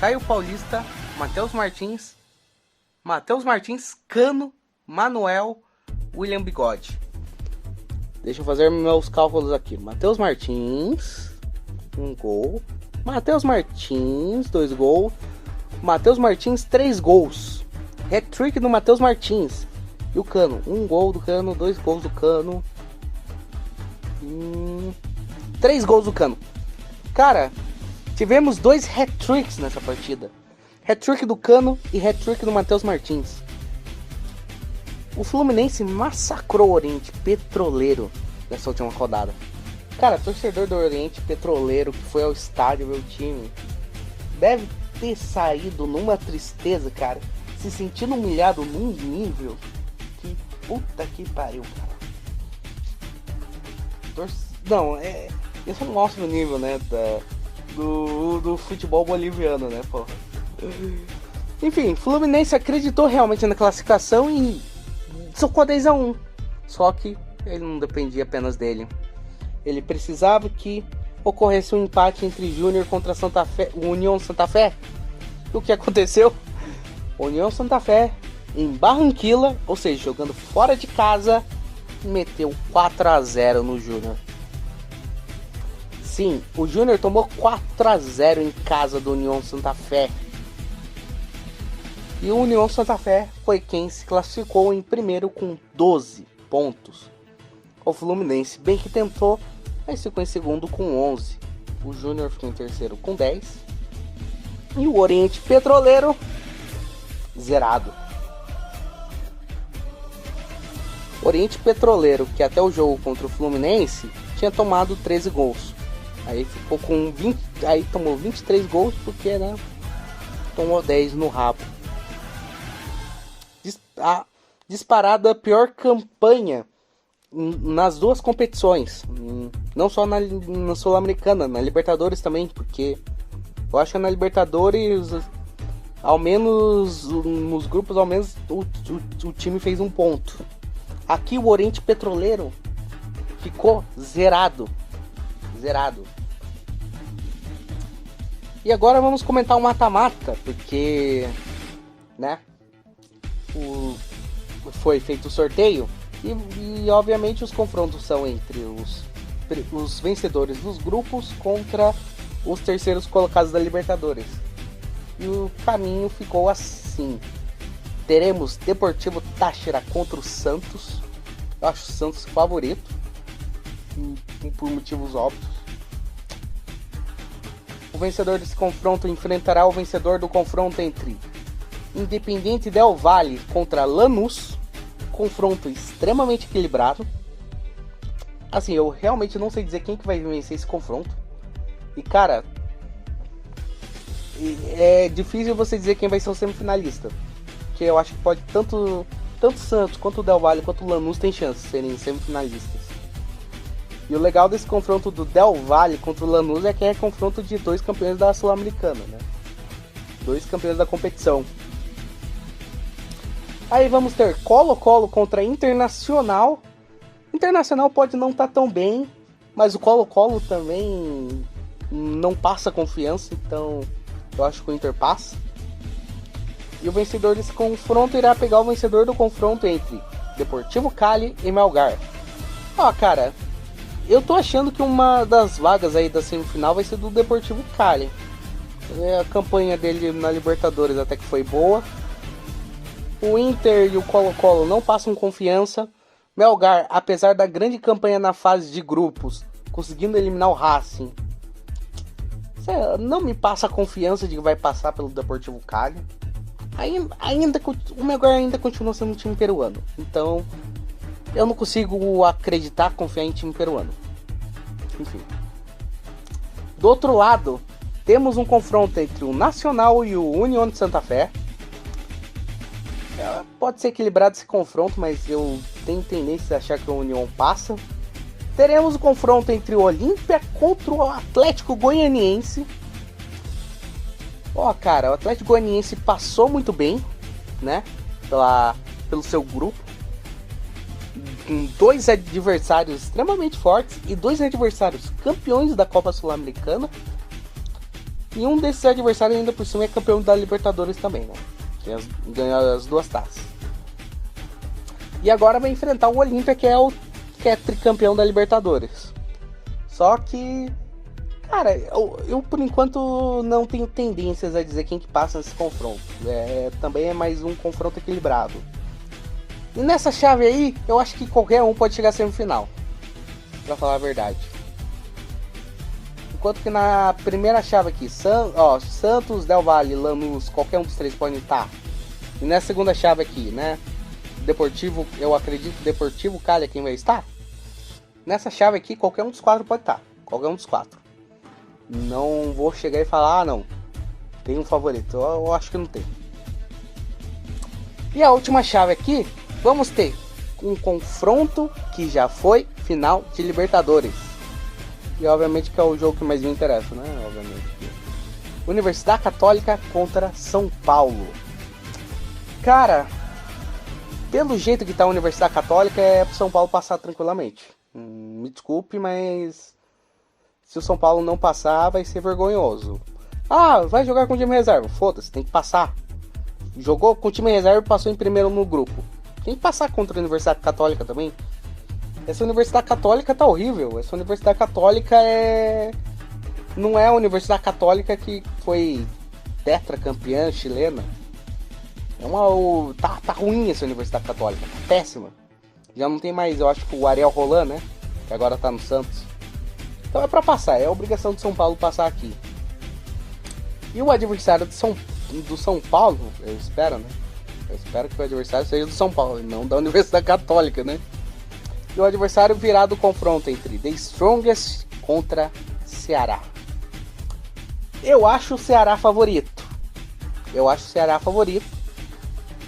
[SPEAKER 4] Caio Paulista, Matheus Martins, Cano, Manuel, William Bigode. Deixa eu fazer meus cálculos aqui. Matheus Martins, 1 gol. Matheus Martins, 2 gols. Matheus Martins, 3 gols. Hat-trick do Matheus Martins. E o Cano, 1 gol do Cano, 2 gols do Cano. 3 gols do Cano. Cara, tivemos 2 hat-tricks nessa partida. Hat-trick do Cano e hat-trick do Matheus Martins. O Fluminense massacrou o Oriente Petroleiro nessa última rodada. Cara, torcedor do Oriente Petroleiro que foi ao estádio ver o time deve ter saído numa tristeza, cara. Se sentindo humilhado num nível que puta que pariu, cara. Não, esse é um nosso nível, né? Do futebol boliviano, né, porra? Enfim, Fluminense acreditou realmente na classificação e socou 10-1. Só que ele não dependia apenas dele. Ele precisava que ocorresse um empate entre Júnior contra Santa Fé, União Santa Fé. E o que aconteceu? União Santa Fé, em Barranquilla, ou seja, jogando fora de casa, meteu 4-0 no Júnior. Sim, o Júnior tomou 4-0 em casa do União Santa Fé. E o União Santa Fé foi quem se classificou em primeiro com 12 pontos. O Fluminense bem que tentou, mas ficou em segundo com 11. O Júnior ficou em terceiro com 10. E o Oriente Petroleiro, zerado. Oriente Petroleiro, que até o jogo contra o Fluminense tinha tomado 13 gols. Aí ficou com 20, aí tomou 23 gols porque, né, tomou 10 no rabo. A disparada pior campanha nas duas competições, não só na Sul-Americana, na Libertadores também, porque eu acho que na Libertadores, ao menos nos grupos, ao menos o time fez 1 ponto. Aqui o Oriente Petroleiro ficou zerado. E agora vamos comentar o mata-mata, porque, né, foi feito o sorteio e obviamente os confrontos são entre os vencedores dos grupos contra os terceiros colocados da Libertadores. E o caminho ficou assim. Teremos Deportivo Táchira contra o Santos. Eu acho o Santos favorito. por motivos óbvios. O vencedor desse confronto enfrentará o vencedor do confronto entre Independiente Del Valle contra Lanús. Confronto extremamente equilibrado. Assim, eu realmente não sei dizer quem que vai vencer esse confronto. E cara, é difícil você dizer quem vai ser o semifinalista. Porque eu acho que pode tanto Santos quanto o Del Valle quanto o Lanús tem chance de serem semifinalistas. E o legal desse confronto do Del Valle contra o Lanús é que é confronto de 2 campeões da Sul-Americana, né? 2 campeões da competição. Aí vamos ter Colo-Colo contra Internacional. Internacional pode não estar tão bem, mas o Colo-Colo também não passa confiança, então eu acho que o Inter passa. E o vencedor desse confronto irá pegar o vencedor do confronto entre Deportivo Cali e Melgar. Ó, cara, eu tô achando que uma das vagas aí da semifinal vai ser do Deportivo Cali. A campanha dele na Libertadores até que foi boa. O Inter e o Colo-Colo não passam confiança. Melgar, apesar da grande campanha na fase de grupos, conseguindo eliminar o Racing, não me passa a confiança de que vai passar pelo Deportivo Cali. O Melgar ainda continua sendo um time peruano. Então, eu não consigo acreditar, confiar em time peruano. Enfim. Do outro lado, temos um confronto entre o Nacional e o União de Santa Fé. Pode ser equilibrado esse confronto, mas eu tenho tendência a achar que o União passa. Teremos o confronto entre o Olímpia contra o Atlético Goianiense. Ó, cara, o Atlético Goianiense passou muito bem, né? Pelo seu grupo. Com 2 adversários extremamente fortes e 2 adversários campeões da Copa Sul-Americana. E um desses adversários ainda por cima é campeão da Libertadores também, né? Ganhou as 2 taças. E agora vai enfrentar o Olímpia, que é tricampeão da Libertadores. Só que, cara, eu por enquanto não tenho tendências a dizer quem que passa nesse confronto. Também é mais um confronto equilibrado. E nessa chave aí, eu acho que qualquer um pode chegar à semifinal, pra falar a verdade. Enquanto que na primeira chave aqui, Santos, Del Valle, Lanús, qualquer um dos 3 pode estar. E nessa segunda chave aqui, né, Deportivo, eu acredito que Deportivo Cali é quem vai estar. Nessa chave aqui, qualquer um dos 4 pode estar. Qualquer um dos 4. Não vou chegar e falar, não, tem um favorito. Eu acho que não tem. E a última chave aqui, vamos ter um confronto que já foi final de Libertadores. E obviamente que é o jogo que mais me interessa, né? Obviamente. Universidade Católica contra São Paulo. Cara, pelo jeito que tá a Universidade Católica, é pro São Paulo passar tranquilamente. Me desculpe, mas se o São Paulo não passar, vai ser vergonhoso. Ah, vai jogar com o time reserva. Foda-se, tem que passar. Jogou com o time reserva e passou em primeiro no grupo. Tem que passar contra a Universidade Católica também. Essa Universidade Católica tá horrível. Essa Universidade Católica não é a Universidade Católica que foi tetracampeã chilena. Tá ruim essa Universidade Católica. Tá péssima. Já não tem mais, eu acho que o Ariel Roland, né? Que agora tá no Santos. Então é pra passar. É a obrigação do São Paulo passar aqui. E o adversário do São Paulo, eu espero, né? Eu espero que o adversário seja do São Paulo e não da Universidade Católica, né? E o adversário virá do confronto entre The Strongest contra Ceará. Eu acho o Ceará favorito.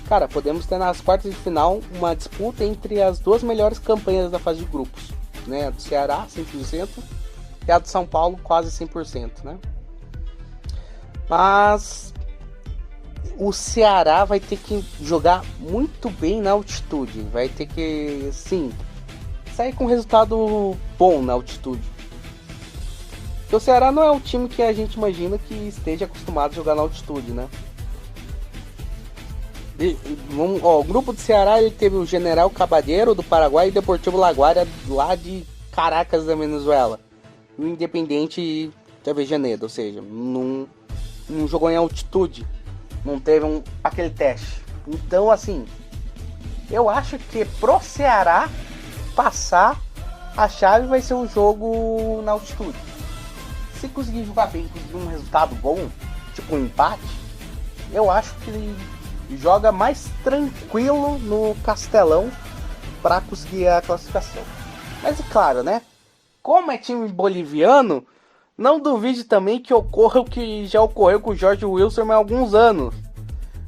[SPEAKER 4] Cara, podemos ter nas quartas de final uma disputa entre as 2 melhores campanhas da fase de grupos, né? A do Ceará, 100%, e a do São Paulo, quase 100%, né? Mas o Ceará vai ter que jogar muito bem na altitude. Vai ter que, sim, sair com resultado bom na altitude. Porque o Ceará não é o time que a gente imagina que esteja acostumado a jogar na altitude, né? O grupo do Ceará, ele teve o General Cabadeiro do Paraguai e o Deportivo Laguaira lá de Caracas da Venezuela. E o Independiente de Avejaneira, ou seja, não jogou em altitude, não teve aquele teste. Então, assim, eu acho que pro Ceará passar A chave vai ser o jogo na altitude. Se conseguir jogar bem, conseguir um resultado bom, tipo um empate, eu acho que ele joga mais tranquilo no Castelão para conseguir a classificação. Mas é claro, né? Como é time boliviano, não duvide também que ocorra o que já ocorreu com o Jorge Wilstermann há alguns anos.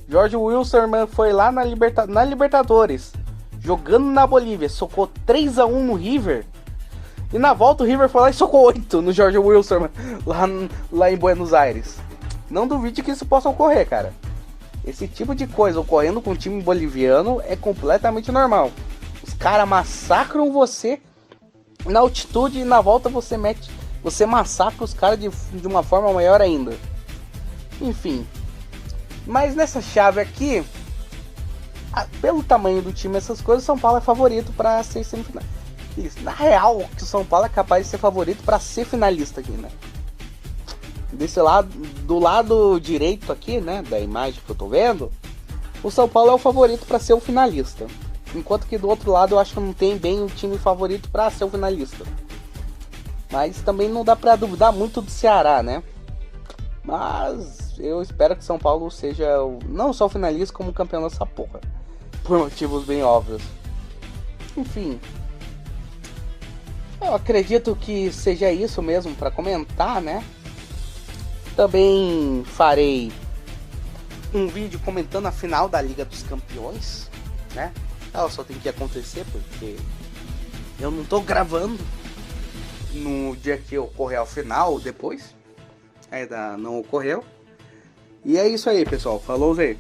[SPEAKER 4] Jorge Wilstermann foi lá na Libertadores, jogando na Bolívia, socou 3-1 no River. E na volta o River foi lá e socou 8 no Jorge Wilstermann, lá em Buenos Aires. Não duvide que isso possa ocorrer, cara. Esse tipo de coisa ocorrendo com o time boliviano é completamente normal. Os caras massacram você na altitude e na volta você massacra os caras de uma forma maior ainda. Enfim. Mas nessa chave aqui, pelo tamanho do time, essas coisas, São Paulo é favorito para ser semifinalista. Na real, que o São Paulo é capaz de ser favorito para ser finalista aqui, né? Desse lado, do lado direito aqui, né, da imagem que eu tô vendo, o São Paulo é o favorito para ser o finalista. Enquanto que do outro lado eu acho que não tem bem o time favorito para ser o finalista. Mas também não dá para duvidar muito do Ceará, né? Mas eu espero que São Paulo seja não só o finalista, como o campeão dessa porra. Por motivos bem óbvios. Enfim. Eu acredito que seja isso mesmo para comentar, né? Também farei um vídeo comentando a final da Liga dos Campeões, né? Ela só tem que acontecer porque eu não tô gravando no dia que ocorrer a final, depois ainda não ocorreu. E é isso aí, pessoal. Falou, Zé.